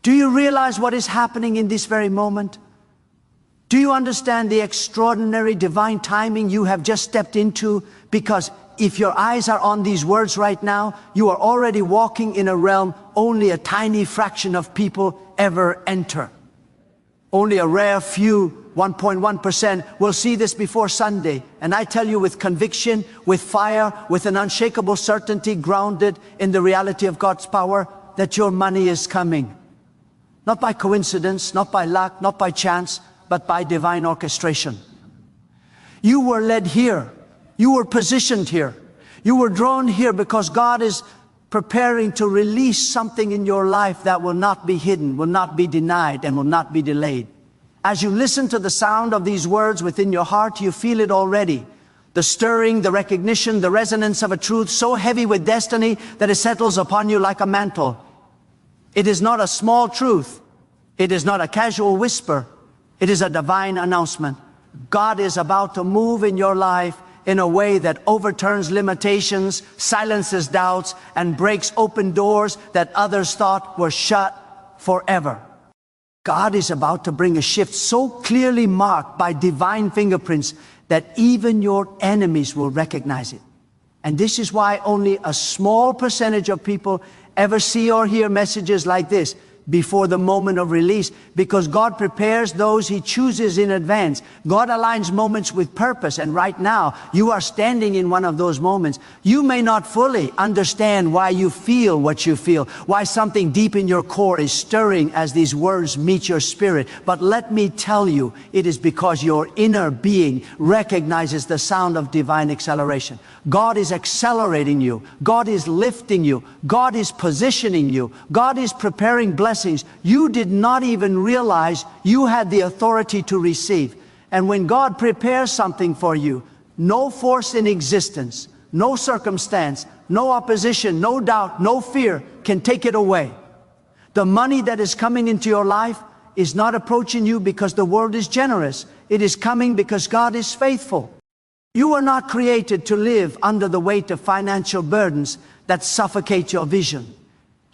Do you realize what is happening in this very moment? Do you understand the extraordinary divine timing you have just stepped into? Because if your eyes are on these words right now, you are already walking in a realm only a tiny fraction of people ever enter. Only a rare few, 1.1%, will see this before Sunday. And I tell you with conviction, with fire, with an unshakable certainty grounded in the reality of God's power, that your money is coming. Not by coincidence, not by luck, not by chance, but by divine orchestration. You were led here. You were positioned here. You were drawn here because God is preparing to release something in your life that will not be hidden, will not be denied, and will not be delayed. As you listen to the sound of these words within your heart, you feel it already. The stirring, the recognition, the resonance of a truth so heavy with destiny that it settles upon you like a mantle. It is not a small truth. It is not a casual whisper. It is a divine announcement. God is about to move in your life in a way that overturns limitations, silences doubts, and breaks open doors that others thought were shut forever. God is about to bring a shift so clearly marked by divine fingerprints that even your enemies will recognize it. And this is why only a small percentage of people ever see or hear messages like this before the moment of release, because God prepares those He chooses in advance. God aligns moments with purpose, and right now, you are standing in one of those moments. You may not fully understand why you feel what you feel, why something deep in your core is stirring as these words meet your spirit. But let me tell you, it is because your inner being recognizes the sound of divine acceleration. God is accelerating you. God is lifting you. God is positioning you. God is preparing blessings you did not even realize you had the authority to receive. And when God prepares something for you, no force in existence, no circumstance, no opposition, no doubt, no fear can take it away. The money that is coming into your life is not approaching you because the world is generous. It is coming because God is faithful. You were not created to live under the weight of financial burdens that suffocate your vision.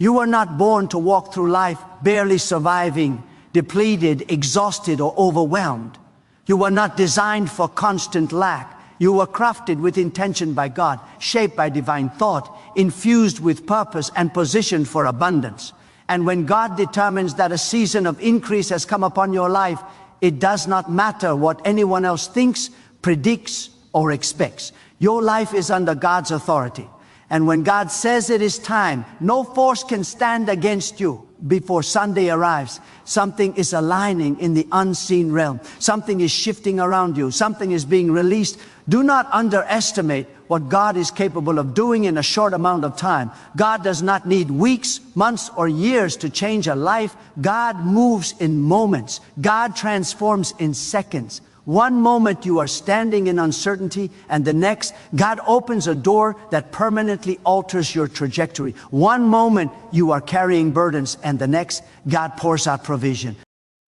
You were not born to walk through life barely surviving, depleted, exhausted, or overwhelmed. You were not designed for constant lack. You were crafted with intention by God, shaped by divine thought, infused with purpose, and positioned for abundance. And when God determines that a season of increase has come upon your life, it does not matter what anyone else thinks, predicts, or expects. Your life is under God's authority. And when God says it is time, no force can stand against you. Before Sunday arrives, something is aligning in the unseen realm. Something is shifting around you. Something is being released. Do not underestimate what God is capable of doing in a short amount of time. God does not need weeks, months, or years to change a life. God moves in moments. God transforms in seconds. One moment you are standing in uncertainty, and the next, God opens a door that permanently alters your trajectory. One moment you are carrying burdens, and the next, God pours out provision.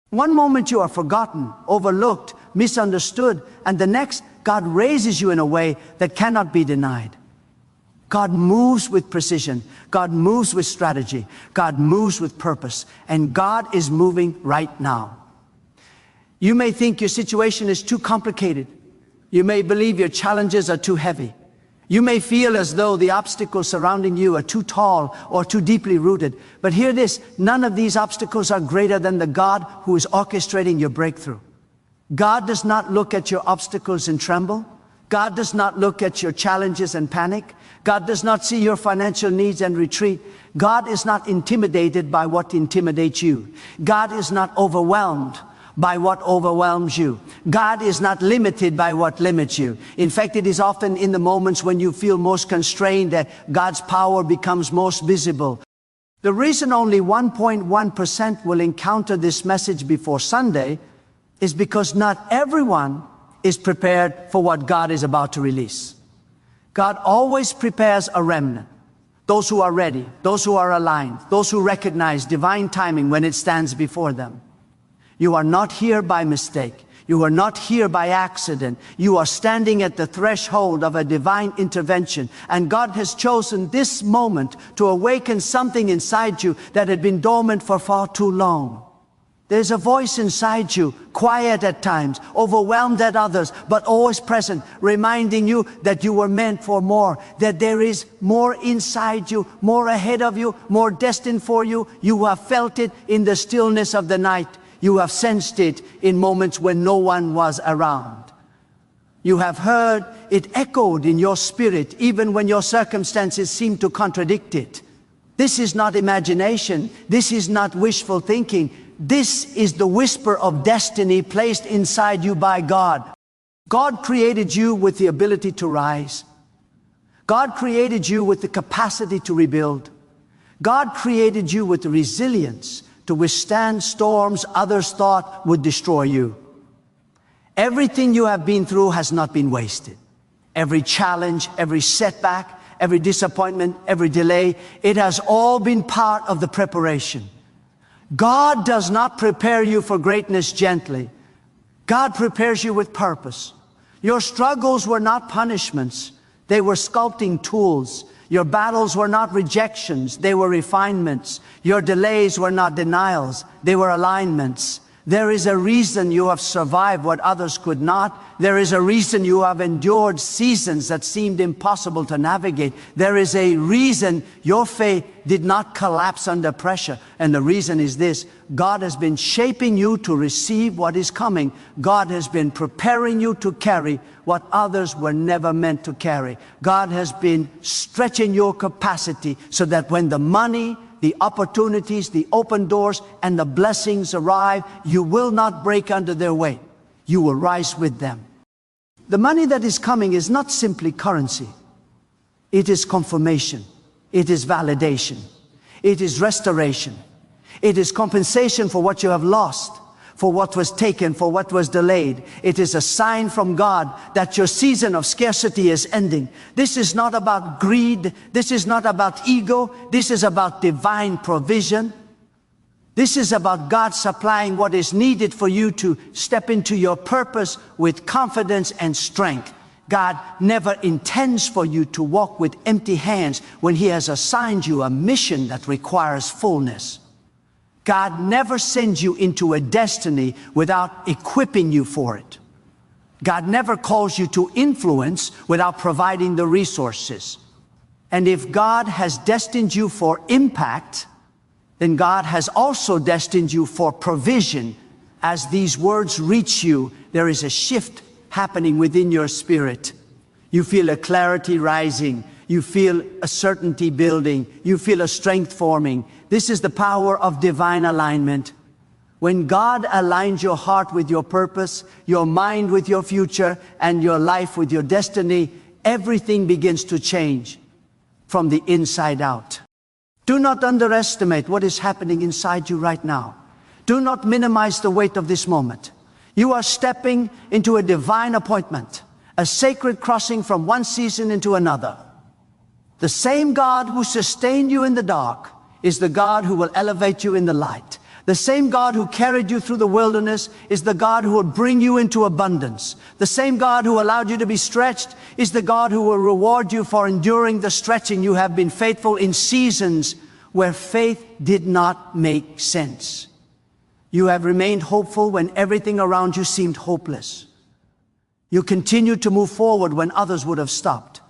One moment you are forgotten, overlooked, misunderstood, and the next, God raises you in a way that cannot be denied. God moves with precision. God moves with strategy. God moves with purpose. And God is moving right now. You may think your situation is too complicated. You may believe your challenges are too heavy. You may feel as though the obstacles surrounding you are too tall or too deeply rooted. But hear this, none of these obstacles are greater than the God who is orchestrating your breakthrough. God does not look at your obstacles and tremble. God does not look at your challenges and panic. God does not see your financial needs and retreat. God is not intimidated by what intimidates you. God is not overwhelmed by what overwhelms you. God is not limited by what limits you. In fact, it is often in the moments when you feel most constrained that God's power becomes most visible. The reason only 1.1% will encounter this message before Sunday is because not everyone is prepared for what God is about to release. God always prepares a remnant. Those who are ready, those who are aligned, those who recognize divine timing when it stands before them. You are not here by mistake. You are not here by accident. You are standing at the threshold of a divine intervention. And God has chosen this moment to awaken something inside you that had been dormant for far too long. There's a voice inside you, quiet at times, overwhelmed at others, but always present, reminding you that you were meant for more, that there is more inside you, more ahead of you, more destined for you. You have felt it in the stillness of the night. You have sensed it in moments when no one was around. You have heard it echoed in your spirit, even when your circumstances seem to contradict it. This is not imagination. This is not wishful thinking. This is the whisper of destiny placed inside you by God. God created you with the ability to rise. God created you with the capacity to rebuild. God created you with the resilience to withstand storms others thought would destroy you. Everything you have been through has not been wasted. Every challenge, every setback, every disappointment, every delay, it has all been part of the preparation. God does not prepare you for greatness gently. God prepares you with purpose. Your struggles were not punishments. They were sculpting tools. Your battles were not rejections. They were refinements. Your delays were not denials. They were alignments. There is a reason you have survived what others could not. There is a reason you have endured seasons that seemed impossible to navigate. There is a reason your faith did not collapse under pressure. And the reason is this: God has been shaping you to receive what is coming. God has been preparing you to carry what others were never meant to carry. God has been stretching your capacity so that when the money, the opportunities, the open doors, and the blessings arrive, you will not break under their weight. You will rise with them. The money that is coming is not simply currency. It is confirmation. It is validation. It is restoration. It is compensation for what you have lost, for what was taken, for what was delayed. It is a sign from God that your season of scarcity is ending. This is not about greed. This is not about ego. This is about divine provision. This is about God supplying what is needed for you to step into your purpose with confidence and strength. God never intends for you to walk with empty hands when He has assigned you a mission that requires fullness. God never sends you into a destiny without equipping you for it. God never calls you to influence without providing the resources. And if God has destined you for impact, then God has also destined you for provision. As these words reach you, there is a shift happening within your spirit. You feel a clarity rising. You feel a certainty building. You feel a strength forming. This is the power of divine alignment. When God aligns your heart with your purpose, your mind with your future, and your life with your destiny, everything begins to change from the inside out. Do not underestimate what is happening inside you right now. Do not minimize the weight of this moment. You are stepping into a divine appointment, a sacred crossing from one season into another. The same God who sustained you in the dark is the God who will elevate you in the light. The same God who carried you through the wilderness is the God who will bring you into abundance. The same God who allowed you to be stretched is the God who will reward you for enduring the stretching. You have been faithful in seasons where faith did not make sense. You have remained hopeful when everything around you seemed hopeless. You continued to move forward when others would have stopped.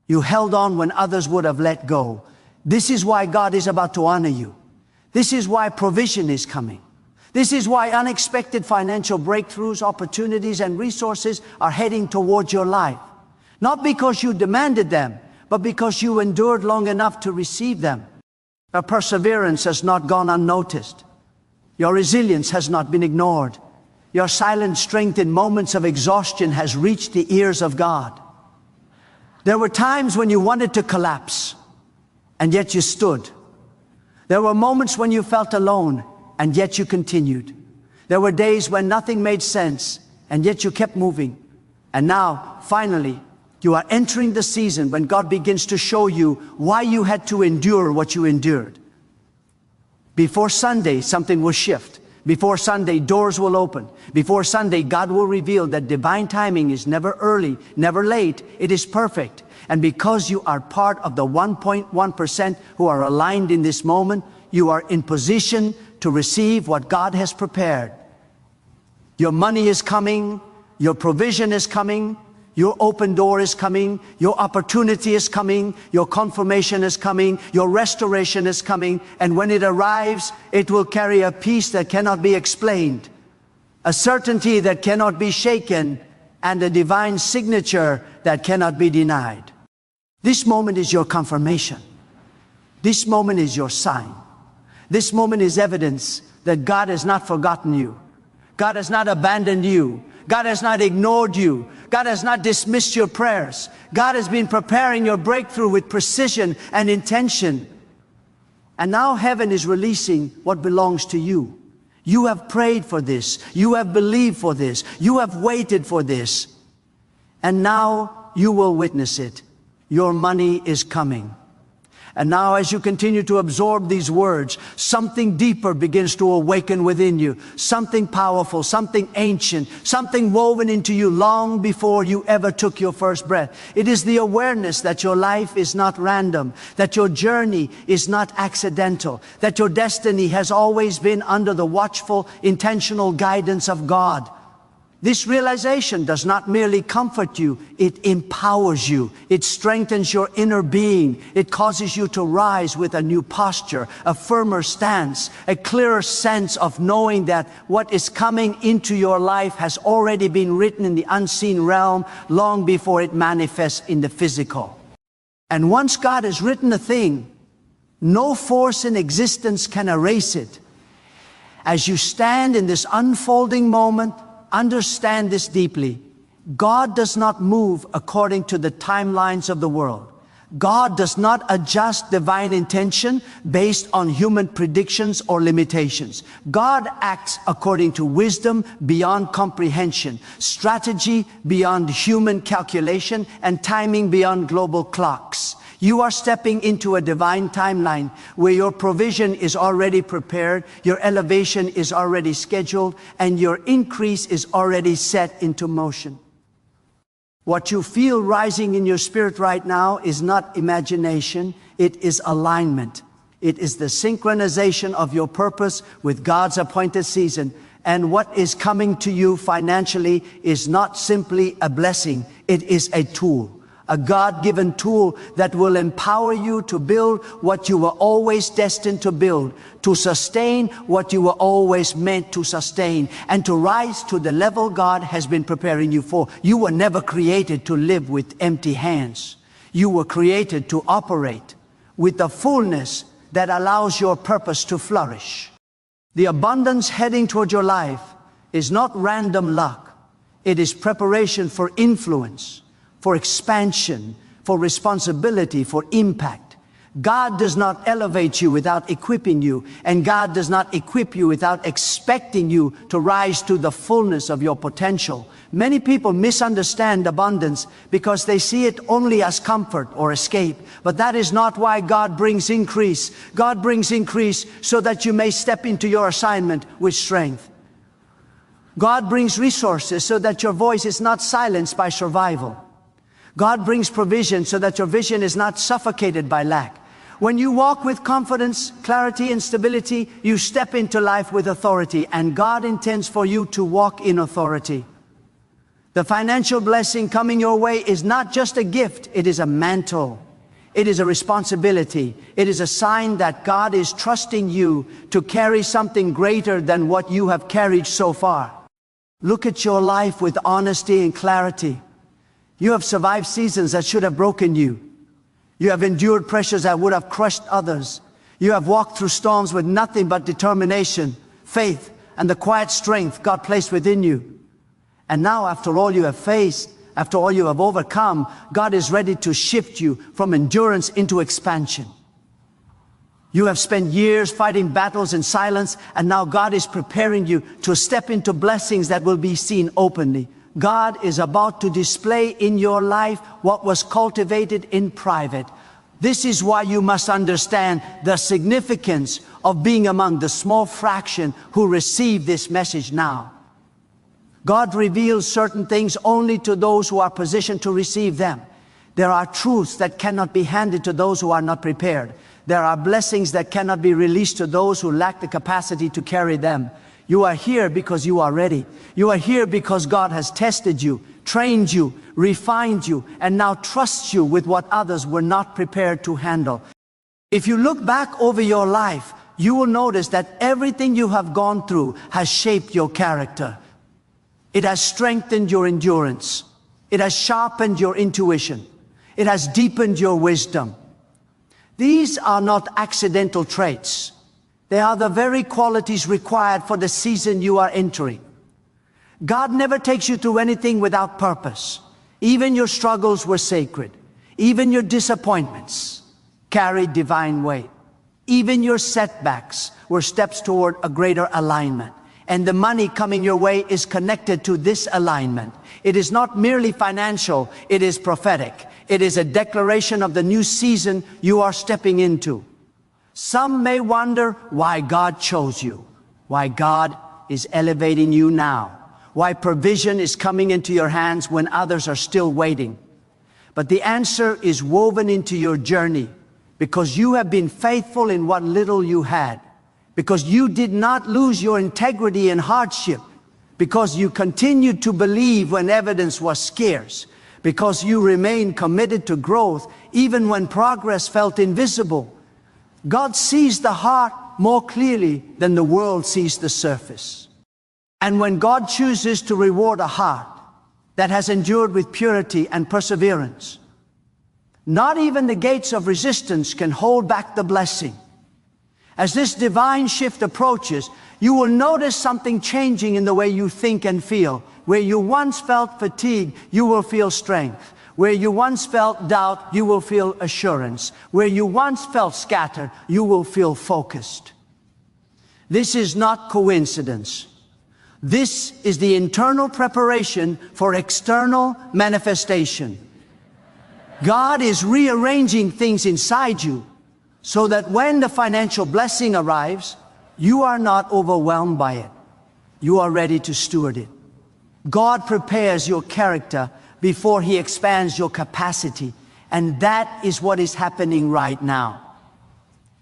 You held on when others would have let go. This is why God is about to honor you. This is why provision is coming. This is why unexpected financial breakthroughs, opportunities, and resources are heading towards your life. Not because you demanded them, but because you endured long enough to receive them. Your perseverance has not gone unnoticed. Your resilience has not been ignored. Your silent strength in moments of exhaustion has reached the ears of God. There were times when you wanted to collapse, and yet you stood. There were moments when you felt alone, and yet you continued. There were days when nothing made sense, and yet you kept moving. And now, finally, you are entering the season when God begins to show you why you had to endure what you endured. Before Sunday, something will shift. Before Sunday, doors will open. Before Sunday, God will reveal that divine timing is never early, never late. It is perfect. And because you are part of the 1.1% who are aligned in this moment, you are in position to receive what God has prepared. Your money is coming. Your provision is coming. Your open door is coming. Your opportunity is coming. Your confirmation is coming. Your restoration is coming. And when it arrives, it will carry a peace that cannot be explained, a certainty that cannot be shaken, and a divine signature that cannot be denied. This moment is your confirmation. This moment is your sign. This moment is evidence that God has not forgotten you. God has not abandoned you. God has not ignored you. God has not dismissed your prayers. God has been preparing your breakthrough with precision and intention. And now heaven is releasing what belongs to you. You have prayed for this. You have believed for this. You have waited for this. And now you will witness it. Your money is coming. And now as you continue to absorb these words, something deeper begins to awaken within you. Something powerful, something ancient, something woven into you long before you ever took your first breath. It is the awareness that your life is not random, that your journey is not accidental, that your destiny has always been under the watchful, intentional guidance of God. This realization does not merely comfort you, it empowers you. It strengthens your inner being. It causes you to rise with a new posture, a firmer stance, a clearer sense of knowing that what is coming into your life has already been written in the unseen realm long before it manifests in the physical. And once God has written a thing, no force in existence can erase it. As you stand in this unfolding moment, understand this deeply. God does not move according to the timelines of the world. God does not adjust divine intention based on human predictions or limitations. God acts according to wisdom beyond comprehension, strategy beyond human calculation, and timing beyond global clocks. You are stepping into a divine timeline where your provision is already prepared, your elevation is already scheduled, and your increase is already set into motion. What you feel rising in your spirit right now is not imagination, it is alignment. It is the synchronization of your purpose with God's appointed season. And what is coming to you financially is not simply a blessing, it is a tool. A God-given tool that will empower you to build what you were always destined to build, to sustain what you were always meant to sustain, and to rise to the level God has been preparing you for. You were never created to live with empty hands. You were created to operate with the fullness that allows your purpose to flourish. The abundance heading toward your life is not random luck. It is preparation for influence, for expansion, for responsibility, for impact. God does not elevate you without equipping you, and God does not equip you without expecting you to rise to the fullness of your potential. Many people misunderstand abundance because they see it only as comfort or escape, but that is not why God brings increase. God brings increase so that you may step into your assignment with strength. God brings resources so that your voice is not silenced by survival. God brings provision so that your vision is not suffocated by lack. When you walk with confidence, clarity, and stability, you step into life with authority, and God intends for you to walk in authority. The financial blessing coming your way is not just a gift, it is a mantle. It is a responsibility. It is a sign that God is trusting you to carry something greater than what you have carried so far. Look at your life with honesty and clarity. You have survived seasons that should have broken you. You have endured pressures that would have crushed others. You have walked through storms with nothing but determination, faith, and the quiet strength God placed within you. And now, after all you have faced, after all you have overcome, God is ready to shift you from endurance into expansion. You have spent years fighting battles in silence, and now God is preparing you to step into blessings that will be seen openly. God is about to display in your life what was cultivated in private. This is why you must understand the significance of being among the small fraction who receive this message now. God reveals certain things only to those who are positioned to receive them. There are truths that cannot be handed to those who are not prepared. There are blessings that cannot be released to those who lack the capacity to carry them. You are here because you are ready. You are here because God has tested you, trained you, refined you, and now trusts you with what others were not prepared to handle. If you look back over your life, you will notice that everything you have gone through has shaped your character. It has strengthened your endurance. It has sharpened your intuition. It has deepened your wisdom. These are not accidental traits. They are the very qualities required for the season you are entering. God never takes you through anything without purpose. Even your struggles were sacred. Even your disappointments carried divine weight. Even your setbacks were steps toward a greater alignment. And the money coming your way is connected to this alignment. It is not merely financial, it is prophetic. It is a declaration of the new season you are stepping into. Some may wonder why God chose you, why God is elevating you now, why provision is coming into your hands when others are still waiting. But the answer is woven into your journey because you have been faithful in what little you had, because you did not lose your integrity in hardship, because you continued to believe when evidence was scarce, because you remained committed to growth even when progress felt invisible. God sees the heart more clearly than the world sees the surface. And when God chooses to reward a heart that has endured with purity and perseverance, not even the gates of resistance can hold back the blessing. As this divine shift approaches, you will notice something changing in the way you think and feel. Where you once felt fatigue, you will feel strength. Where you once felt doubt, you will feel assurance. Where you once felt scattered, you will feel focused. This is not coincidence. This is the internal preparation for external manifestation. God is rearranging things inside you so that when the financial blessing arrives, you are not overwhelmed by it. You are ready to steward it. God prepares your character before He expands your capacity, and that is what is happening right now.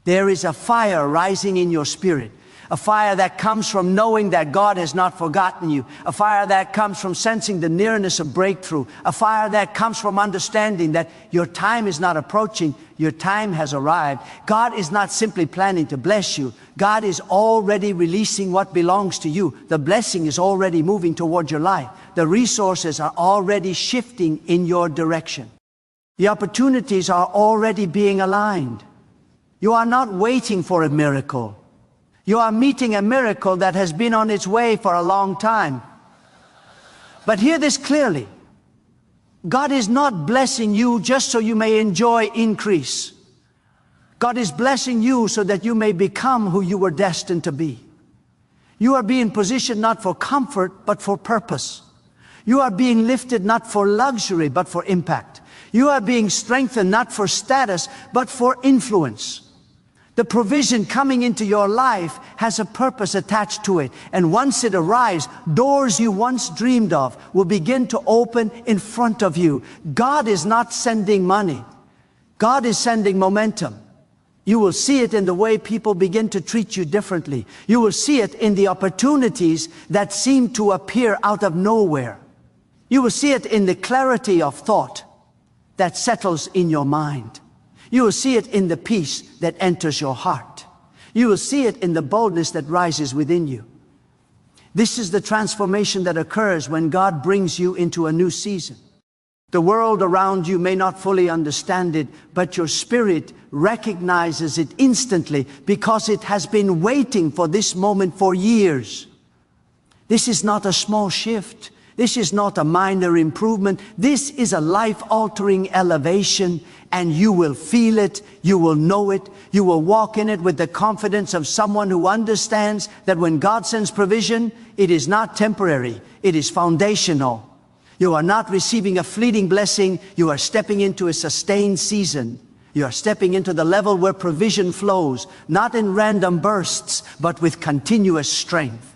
There is a fire rising in your spirit, a fire that comes from knowing that God has not forgotten you, a fire that comes from sensing the nearness of breakthrough, a fire that comes from understanding that your time is not approaching, your time has arrived. God is not simply planning to bless you. God is already releasing what belongs to you. The blessing is already moving toward your life. The resources are already shifting in your direction. The opportunities are already being aligned. You are not waiting for a miracle. You are meeting a miracle that has been on its way for a long time. But hear this clearly. God is not blessing you just so you may enjoy increase. God is blessing you so that you may become who you were destined to be. You are being positioned not for comfort, but for purpose. You are being lifted not for luxury, but for impact. You are being strengthened not for status, but for influence. The provision coming into your life has a purpose attached to it. And once it arrives, doors you once dreamed of will begin to open in front of you. God is not sending money. God is sending momentum. You will see it in the way people begin to treat you differently. You will see it in the opportunities that seem to appear out of nowhere. You will see it in the clarity of thought that settles in your mind. You will see it in the peace that enters your heart. You will see it in the boldness that rises within you. This is the transformation that occurs when God brings you into a new season. The world around you may not fully understand it, but your spirit recognizes it instantly because it has been waiting for this moment for years. This is not a small shift. This is not a minor improvement. This is a life-altering elevation, and you will feel it, you will know it, you will walk in it with the confidence of someone who understands that when God sends provision, it is not temporary, it is foundational. You are not receiving a fleeting blessing, you are stepping into a sustained season. You are stepping into the level where provision flows, not in random bursts, but with continuous strength.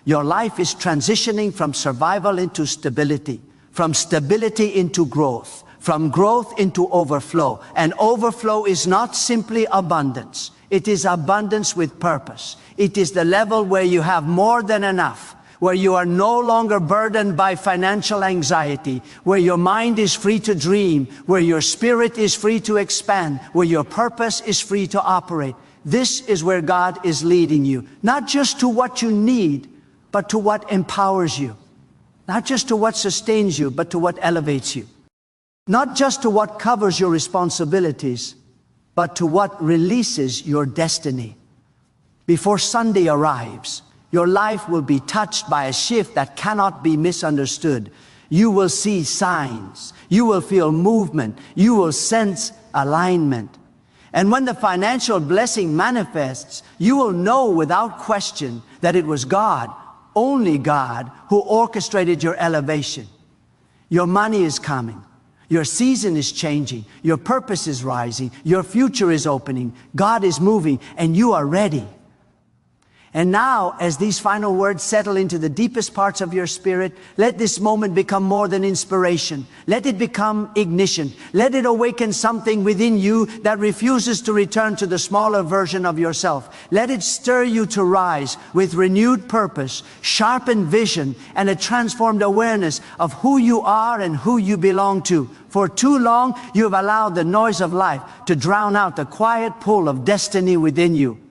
Your life is transitioning from survival into stability, from stability into growth, from growth into overflow. And overflow is not simply abundance. It is abundance with purpose. It is the level where you have more than enough, where you are no longer burdened by financial anxiety, where your mind is free to dream, where your spirit is free to expand, where your purpose is free to operate. This is where God is leading you, not just to what you need, but to what empowers you. Not just to what sustains you, but to what elevates you. Not just to what covers your responsibilities, but to what releases your destiny. Before Sunday arrives, your life will be touched by a shift that cannot be misunderstood. You will see signs. You will feel movement. You will sense alignment. And when the financial blessing manifests, you will know without question that it was God, only God, who orchestrated your elevation. Your money is coming. Your season is changing. Your purpose is rising. Your future is opening. God is moving, and you are ready. And now, as these final words settle into the deepest parts of your spirit, let this moment become more than inspiration. Let it become ignition. Let it awaken something within you that refuses to return to the smaller version of yourself. Let it stir you to rise with renewed purpose, sharpened vision, and a transformed awareness of who you are and who you belong to. For too long, you have allowed the noise of life to drown out the quiet pull of destiny within you.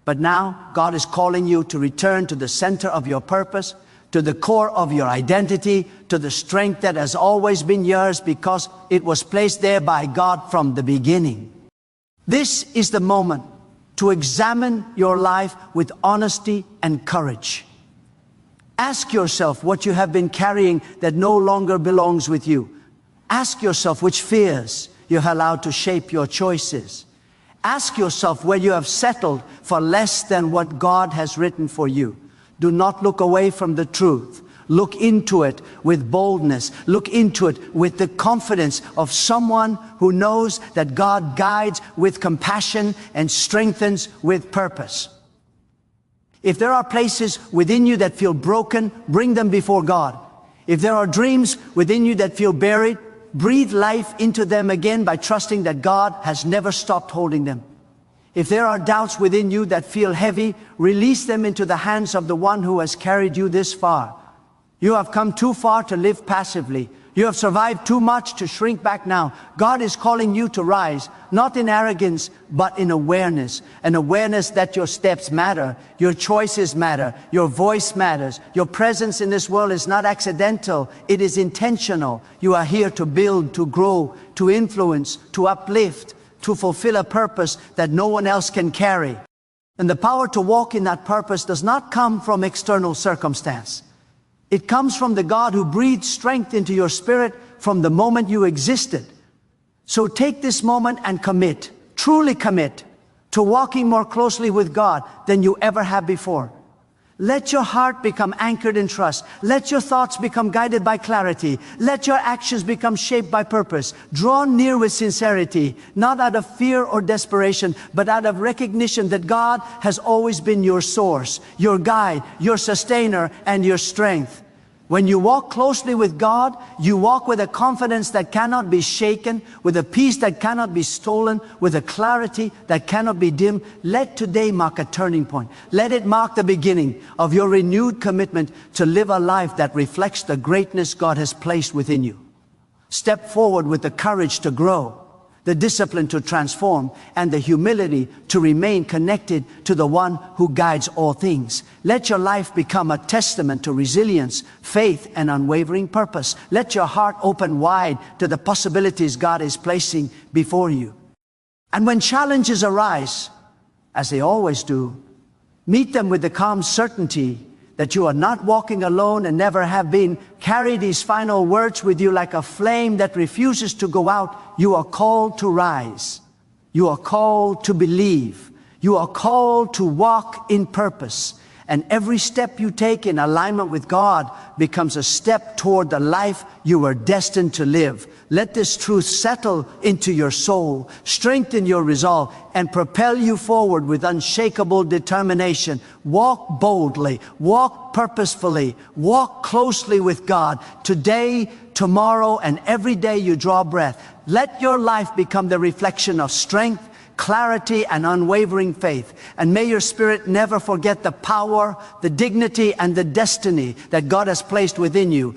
But now, God is calling you to return to the center of your purpose, to the core of your identity, to the strength that has always been yours because it was placed there by God from the beginning. This is the moment to examine your life with honesty and courage. Ask yourself what you have been carrying that no longer belongs with you. Ask yourself which fears you have allowed to shape your choices. Ask yourself where you have settled for less than what God has written for you. Do not look away from the truth. Look into it with boldness. Look into it with the confidence of someone who knows that God guides with compassion and strengthens with purpose. If there are places within you that feel broken, bring them before God. If there are dreams within you that feel buried, breathe life into them again by trusting that God has never stopped holding them. If there are doubts within you that feel heavy, release them into the hands of the one who has carried you this far. You have come too far to live passively. You have survived too much to shrink back now. God is calling you to rise, not in arrogance, but in awareness. An awareness that your steps matter, your choices matter, your voice matters. Your presence in this world is not accidental, it is intentional. You are here to build, to grow, to influence, to uplift, to fulfill a purpose that no one else can carry. And the power to walk in that purpose does not come from external circumstance. It comes from the God who breathed strength into your spirit from the moment you existed. So take this moment and commit, truly commit, to walking more closely with God than you ever have before. Let your heart become anchored in trust. Let your thoughts become guided by clarity. Let your actions become shaped by purpose. Draw near with sincerity, not out of fear or desperation, but out of recognition that God has always been your source, your guide, your sustainer, and your strength. When you walk closely with God, you walk with a confidence that cannot be shaken, with a peace that cannot be stolen, with a clarity that cannot be dimmed. Let today mark a turning point. Let it mark the beginning of your renewed commitment to live a life that reflects the greatness God has placed within you. Step forward with the courage to grow, the discipline to transform, and the humility to remain connected to the one who guides all things. Let your life become a testament to resilience, faith, and unwavering purpose. Let your heart open wide to the possibilities God is placing before you. And when challenges arise, as they always do, meet them with the calm certainty that you are not walking alone and never have been. Carry these final words with you like a flame that refuses to go out. You are called to rise. You are called to believe. You are called to walk in purpose. And every step you take in alignment with God becomes a step toward the life you were destined to live. Let this truth settle into your soul, strengthen your resolve, and propel you forward with unshakable determination. Walk boldly, walk purposefully, walk closely with God today, tomorrow, and every day you draw breath. Let your life become the reflection of strength, clarity, and unwavering faith. And may your spirit never forget the power, the dignity, and the destiny that God has placed within you.